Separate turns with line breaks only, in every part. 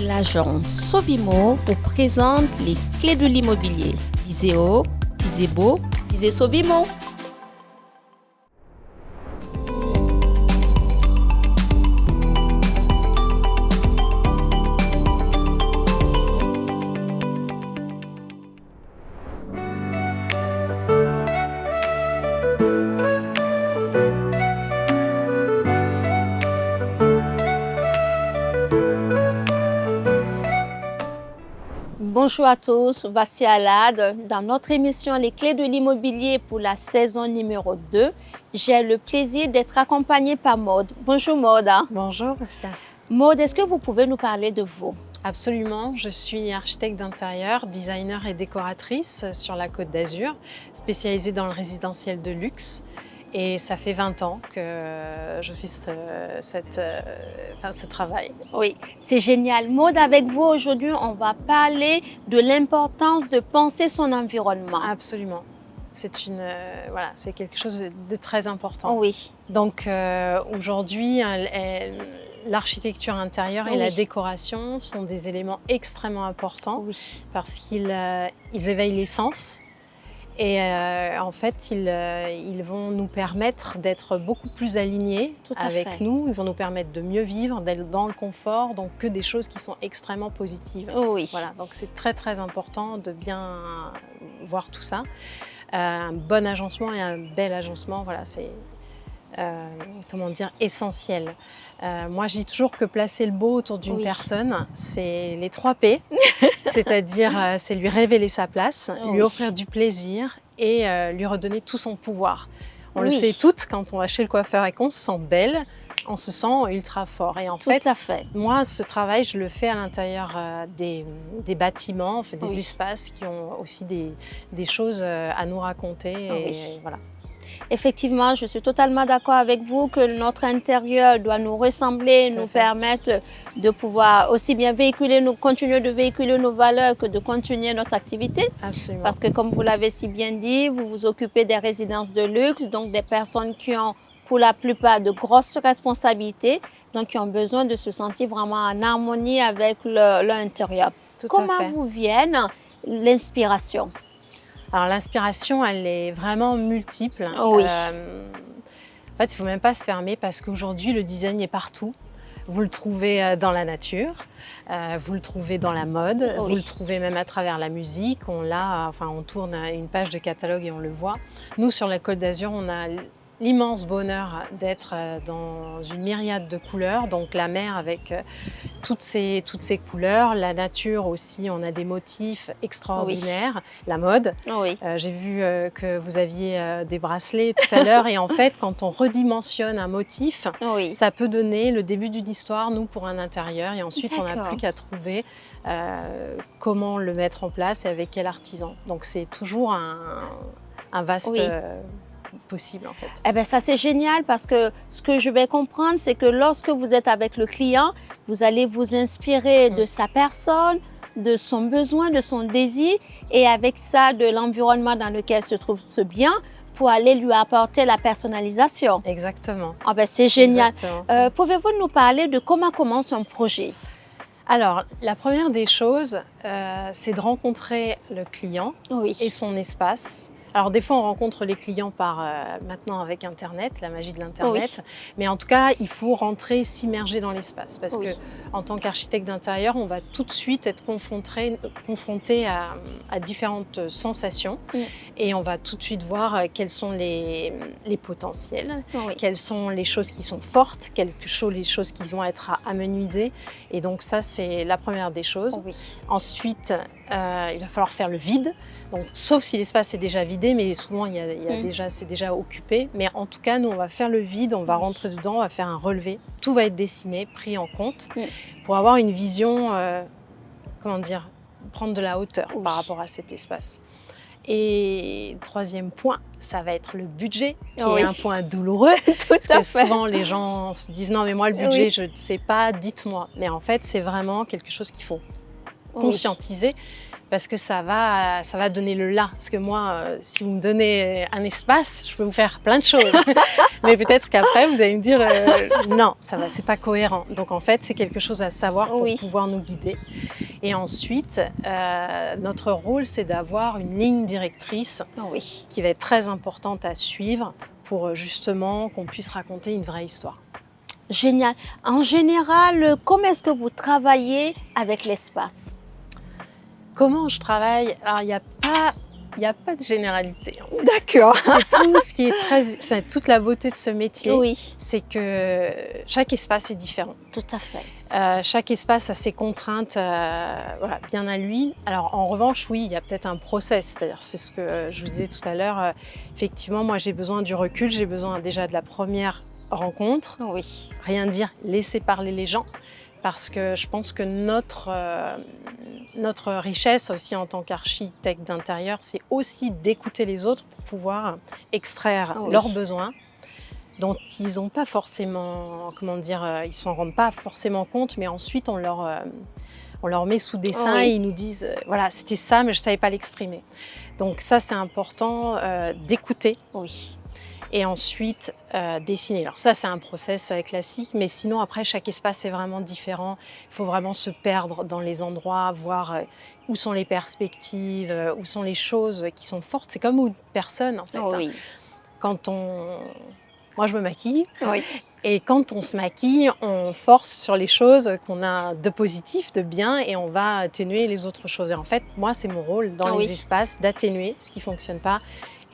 L'agence Sovimo vous présente les clés de l'immobilier. Visez haut, visez beau, visez Sovimo. Bonjour à tous, voici Alade. Dans notre émission Les clés de l'immobilier pour la saison numéro 2, j'ai le plaisir d'être accompagnée par Maude. Bonjour Maude.
Bonjour Bastien.
Maude, est-ce que vous pouvez nous parler de vous?
Absolument, je suis architecte d'intérieur, designer et décoratrice sur la Côte d'Azur, spécialisée dans le résidentiel de luxe. Et ça fait 20 ans que je fais ce travail.
Oui, c'est génial. Maude, avec vous aujourd'hui, on va parler de l'importance de penser son environnement.
Absolument. C'est quelque chose de très important.
Oui.
Donc aujourd'hui, l'architecture intérieure et la décoration sont des éléments extrêmement importants parce qu'ils éveillent les sens. Et en fait, ils vont nous permettre d'être beaucoup plus alignés avec nous. Ils vont nous permettre de mieux vivre, d'être dans le confort, donc que des choses qui sont extrêmement positives.
Oui.
Voilà, donc c'est très très important de bien voir tout ça. Un bon agencement et un bel agencement, voilà, c'est essentiel. Moi, je dis toujours que placer le beau autour d'une personne, c'est les 3 P, c'est-à-dire c'est lui révéler sa place, lui offrir du plaisir et lui redonner tout son pouvoir. On le sait toutes, quand on va chez le coiffeur et qu'on se sent belle, on se sent ultra fort. Et en fait, moi, ce travail, je le fais à l'intérieur des bâtiments, des espaces qui ont aussi des choses à nous raconter. Et voilà.
Effectivement, je suis totalement d'accord avec vous que notre intérieur doit nous ressembler, nous permettre de pouvoir aussi bien continuer de véhiculer nos valeurs que de continuer notre activité.
Absolument.
Parce que comme vous l'avez si bien dit, vous vous occupez des résidences de luxe, donc des personnes qui ont pour la plupart de grosses responsabilités, donc qui ont besoin de se sentir vraiment en harmonie avec leur intérieur. Comment vous vient l'inspiration?
Alors l'inspiration, elle est vraiment multiple.
Oui.
En fait, il ne faut même pas se fermer parce qu'aujourd'hui, le design est partout. Vous le trouvez dans la nature, vous le trouvez dans la mode, vous le trouvez même à travers la musique. On tourne une page de catalogue et on le voit. Nous, sur la Côte d'Azur, on a l'immense bonheur d'être dans une myriade de couleurs, donc la mer avec toutes ces couleurs, la nature aussi, on a des motifs extraordinaires, la mode. J'ai vu que vous aviez des bracelets tout à l'heure et en fait, quand on redimensionne un motif, ça peut donner le début d'une histoire, nous, pour un intérieur et ensuite, on n'a plus qu'à trouver comment le mettre en place et avec quel artisan. Donc, c'est toujours un vaste... possible en fait.
Eh bien, ça c'est génial parce que ce que je vais comprendre, c'est que lorsque vous êtes avec le client, vous allez vous inspirer de sa personne, de son besoin, de son désir et avec ça, de l'environnement dans lequel se trouve ce bien pour aller lui apporter la personnalisation.
Exactement.
Ah ben, c'est génial. Pouvez-vous nous parler de comment commence un projet?
Alors, la première des choses, c'est de rencontrer le client et son espace. Alors des fois on rencontre les clients maintenant avec Internet, la magie de l'Internet, mais en tout cas il faut rentrer, s'immerger dans l'espace parce que en tant qu'architecte d'intérieur, on va tout de suite être confronté à différentes sensations et on va tout de suite voir quels sont les potentiels, quelles sont les choses qui sont fortes, les choses qui vont être à amenuiser et donc ça c'est la première des choses. Ensuite, il va falloir faire le vide, donc, sauf si l'espace est déjà vidé, mais souvent c'est déjà occupé. Mais en tout cas, nous, on va faire le vide, on va rentrer dedans, on va faire un relevé. Tout va être dessiné, pris en compte, pour avoir une vision, prendre de la hauteur par rapport à cet espace. Et troisième point, ça va être le budget, qui est un point douloureux. Parce que souvent, les gens se disent « Non, mais moi, le budget, je ne sais pas, dites-moi ». Mais en fait, c'est vraiment quelque chose qu'il faut conscientiser. Parce que ça va donner le là. Parce que moi, si vous me donnez un espace, je peux vous faire plein de choses. Mais peut-être qu'après, vous allez me dire non, c'est pas cohérent. Donc en fait, c'est quelque chose à savoir pour pouvoir nous guider. Et ensuite, notre rôle, c'est d'avoir une ligne directrice qui va être très importante à suivre pour justement qu'on puisse raconter une vraie histoire.
Génial. En général, comment est-ce que vous travaillez avec l'espace ?
Comment je travaille? Alors, il n'y a pas de généralité. En fait.
D'accord.
C'est tout ce qui est c'est toute la beauté de ce métier.
Oui.
C'est que chaque espace est différent.
Tout à fait.
Chaque espace a ses contraintes bien à lui. Alors, en revanche, oui, il y a peut-être un process. C'est-à-dire, c'est ce que je vous disais tout à l'heure. Effectivement, moi, j'ai besoin du recul. J'ai besoin déjà de la première rencontre.
Oui.
Rien dire, laisser parler les gens. Parce que je pense que notre richesse aussi en tant qu'architecte d'intérieur, c'est aussi d'écouter les autres pour pouvoir extraire leurs besoins dont ils n'ont pas forcément, ils s'en rendent pas forcément compte, mais ensuite on leur met sous dessin et ils nous disent voilà, c'était ça, mais je ne savais pas l'exprimer. Donc ça, c'est important d'écouter.
Oui.
Et ensuite dessiner. Alors ça, c'est un process classique, mais sinon après, chaque espace est vraiment différent. Il faut vraiment se perdre dans les endroits, voir où sont les perspectives, où sont les choses qui sont fortes. C'est comme une personne, en fait.
Oui.
Moi, je me maquille.
Oui.
Et quand on se maquille, on force sur les choses qu'on a de positif, de bien, et on va atténuer les autres choses. Et en fait, moi, c'est mon rôle dans les espaces d'atténuer ce qui ne fonctionne pas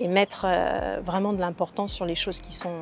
et mettre vraiment de l'importance sur les choses qui sont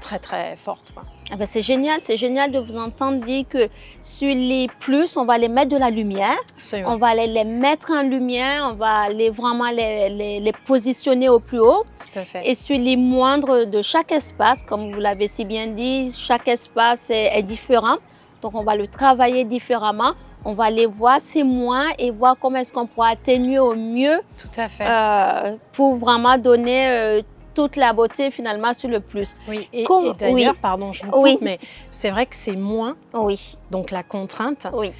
très, très fortes. Quoi.
Ah ben c'est génial de vous entendre dire que sur les plus, on va les mettre de la lumière.
Absolument.
On va les mettre en lumière, on va vraiment les positionner au plus haut.
Tout à fait.
Et sur les moindres de chaque espace, comme vous l'avez si bien dit, chaque espace est différent. Donc, on va le travailler différemment. On va les voir, ces moins, et voir comment est-ce qu'on pourra atténuer au mieux.
Tout à fait.
Pour vraiment donner toute la beauté finalement sur le plus.
Oui, et d'ailleurs, pardon, je vous coupe, mais c'est vrai que c'est moins.
Oui.
Donc, la contrainte.
Oui.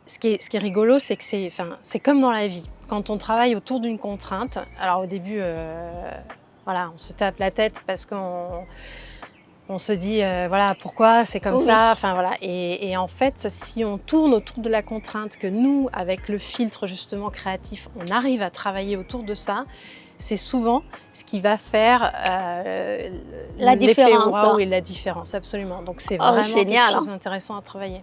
Ce qui est rigolo, c'est que c'est comme dans la vie. Quand on travaille autour d'une contrainte, alors au début, on se tape la tête parce qu'on se dit, pourquoi c'est comme ça. Et en fait, si on tourne autour de la contrainte, que nous, avec le filtre justement créatif, on arrive à travailler autour de ça, c'est souvent ce qui va faire
la différence.
Wow et la différence, absolument. Donc, c'est vraiment quelque chose d'intéressant à travailler.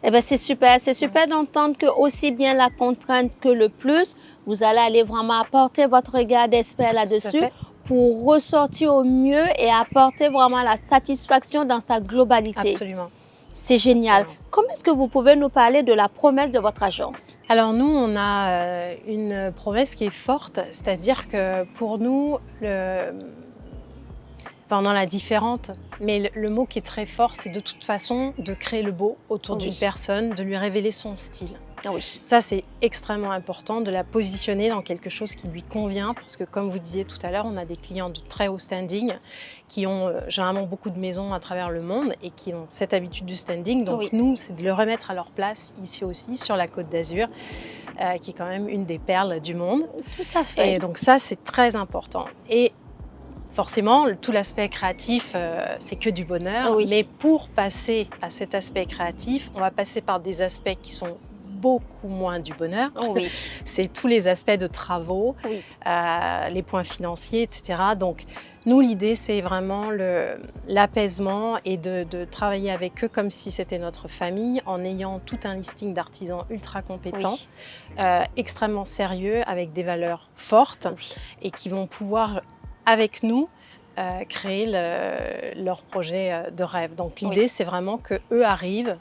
Eh bien, c'est super d'entendre que aussi bien la contrainte que le plus, vous allez aller vraiment apporter votre regard d'expert là-dessus pour ressortir au mieux et apporter vraiment la satisfaction dans sa globalité.
Absolument.
C'est génial.
Absolument.
Comment est-ce que vous pouvez nous parler de la promesse de votre agence?
Alors nous, on a une promesse qui est forte, c'est-à-dire que pour nous, on en a différentes, mais le mot qui est très fort, c'est de toute façon de créer le beau autour d'une personne, de lui révéler son style.
Oui.
Ça, c'est extrêmement important de la positionner dans quelque chose qui lui convient, parce que comme vous disiez tout à l'heure, on a des clients de très haut standing qui ont généralement beaucoup de maisons à travers le monde et qui ont cette habitude du standing. Donc nous, c'est de le remettre à leur place ici aussi, sur la Côte d'Azur, qui est quand même une des perles du monde.
Tout à fait.
Et donc ça, c'est très important. Et forcément, tout l'aspect créatif, c'est que du bonheur. Mais pour passer à cet aspect créatif, on va passer par des aspects qui sont beaucoup moins du bonheur. C'est tous les aspects de travaux, les points financiers, etc. Donc, nous, l'idée, c'est vraiment l'apaisement et de travailler avec eux comme si c'était notre famille, en ayant tout un listing d'artisans ultra compétents, extrêmement sérieux, avec des valeurs fortes et qui vont pouvoir, avec nous, créer leur projet de rêve. Donc, l'idée, c'est vraiment qu'eux arrivent,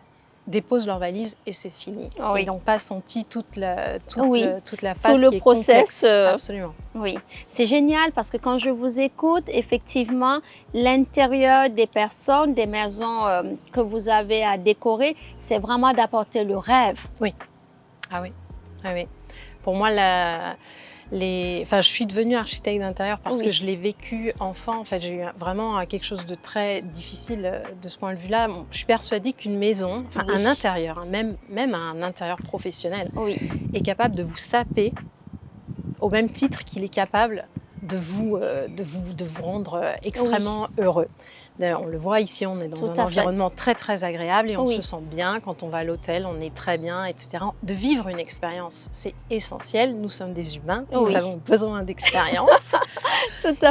déposent leurs valises et c'est fini. Ils n'ont pas senti toute la phase qui est complexe. Absolument.
Oui, c'est génial parce que quand je vous écoute, effectivement, l'intérieur des personnes, des maisons que vous avez à décorer, c'est vraiment d'apporter le rêve.
Oui. Ah oui. Ah oui. Pour moi, je suis devenue architecte d'intérieur parce que je l'ai vécu enfant. En fait, j'ai eu vraiment quelque chose de très difficile de ce point de vue-là. Je suis persuadée qu'une maison, un intérieur, même un intérieur professionnel, est capable de vous saper au même titre qu'il est capable de vous rendre extrêmement heureux. On le voit ici, on est dans un environnement très très agréable et on se sent bien. Quand on va à l'hôtel, on est très bien, etc. De vivre une expérience, c'est essentiel. Nous sommes des humains, nous avons besoin d'expérience.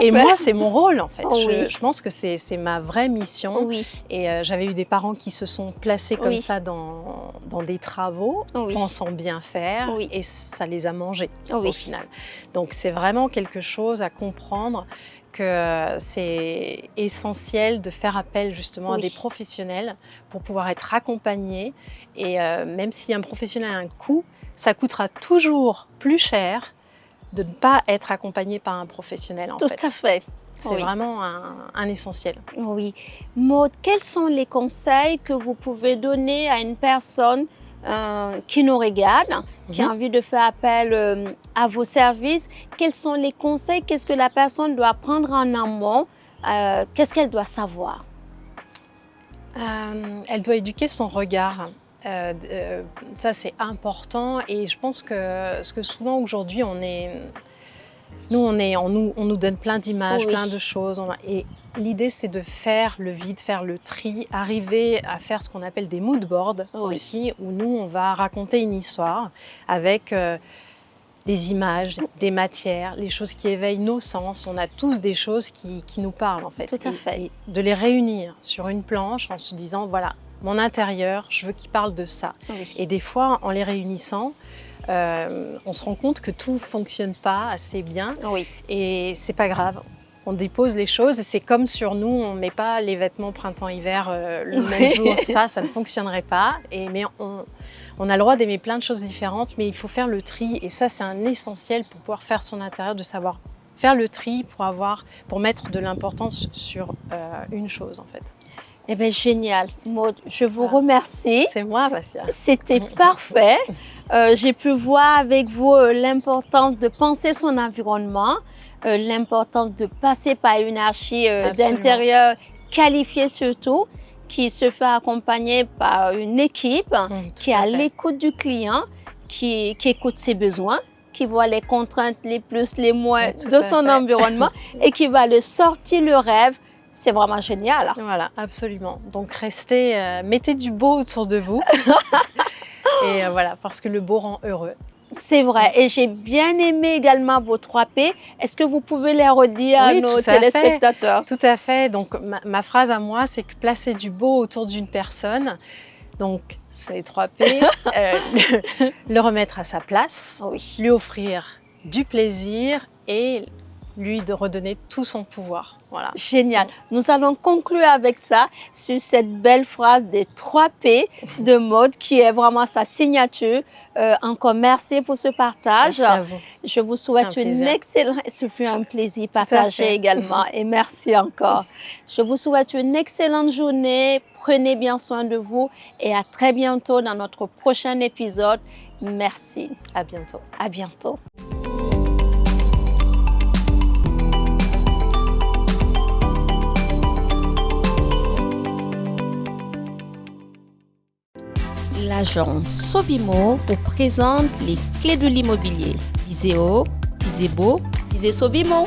Et moi, c'est mon rôle en fait. Je pense que c'est ma vraie mission. Et j'avais eu des parents qui se sont placés comme ça dans des travaux, pensant bien faire, et ça les a mangés au final. Donc c'est vraiment quelque chose à comprendre, que c'est essentiel de faire appel justement à des professionnels pour pouvoir être accompagné. Et même si un professionnel a un coût, ça coûtera toujours plus cher de ne pas être accompagné par un professionnel en fait.
Tout à fait.
C'est vraiment un essentiel.
Oui. Maud, quels sont les conseils que vous pouvez donner à une personne qui nous regarde, qui a envie de faire appel à vos services? Quels sont les conseils? Qu'est-ce que la personne doit prendre en amont? Qu'est-ce qu'elle doit savoir?
Elle doit éduquer son regard. Ça, c'est important. Et je pense que souvent aujourd'hui, on nous donne plein d'images, plein de choses. Et l'idée, c'est de faire le vide, faire le tri, arriver à faire ce qu'on appelle des mood boards aussi, où nous, on va raconter une histoire avec des images, des matières, les choses qui éveillent nos sens. On a tous des choses qui nous parlent en fait.
Tout à fait.
Et de les réunir sur une planche en se disant, voilà, mon intérieur, je veux qu'il parle de ça. Et des fois, en les réunissant, on se rend compte que tout ne fonctionne pas assez bien et c'est pas grave. On dépose les choses et c'est comme sur nous, on ne met pas les vêtements printemps-hiver le même jour. Ça ne fonctionnerait pas. Mais on a le droit d'aimer plein de choses différentes, mais il faut faire le tri. Et ça, c'est un essentiel pour pouvoir faire son intérieur, de savoir faire le tri pour mettre de l'importance sur une chose en fait.
Eh bien, génial. Maud, je vous remercie.
C'est moi, Bassia.
C'était parfait. J'ai pu voir avec vous l'importance de penser son environnement, l'importance de passer par une archi d'intérieur qualifiée surtout, qui se fait accompagner par une équipe qui est à l'écoute du client, qui écoute ses besoins, qui voit les contraintes, les plus, les moins de son environnement et qui va le sortir le rêve. C'est vraiment génial.
Voilà, absolument. Donc mettez du beau autour de vous. Et voilà, parce que le beau rend heureux.
C'est vrai. Et j'ai bien aimé également vos 3 P. Est-ce que vous pouvez les redire à nos téléspectateurs?
Tout à fait. Donc, ma phrase à moi, c'est que placer du beau autour d'une personne. Donc, c'est les 3 P. Le remettre à sa place, lui offrir du plaisir et lui de redonner tout son pouvoir. Voilà.
Génial. Nous allons conclure avec ça, sur cette belle phrase des 3 P de Maud, qui est vraiment sa signature. Encore merci pour ce partage.
Merci à vous.
Je vous souhaite une excellente... Ce fut un plaisir partagé également. Et merci encore. Je vous souhaite une excellente journée. Prenez bien soin de vous et à très bientôt dans notre prochain épisode. Merci.
À bientôt.
À bientôt. L'agence Sovimo vous présente les clés de l'immobilier. Visez haut, visez beau, visez Sovimo.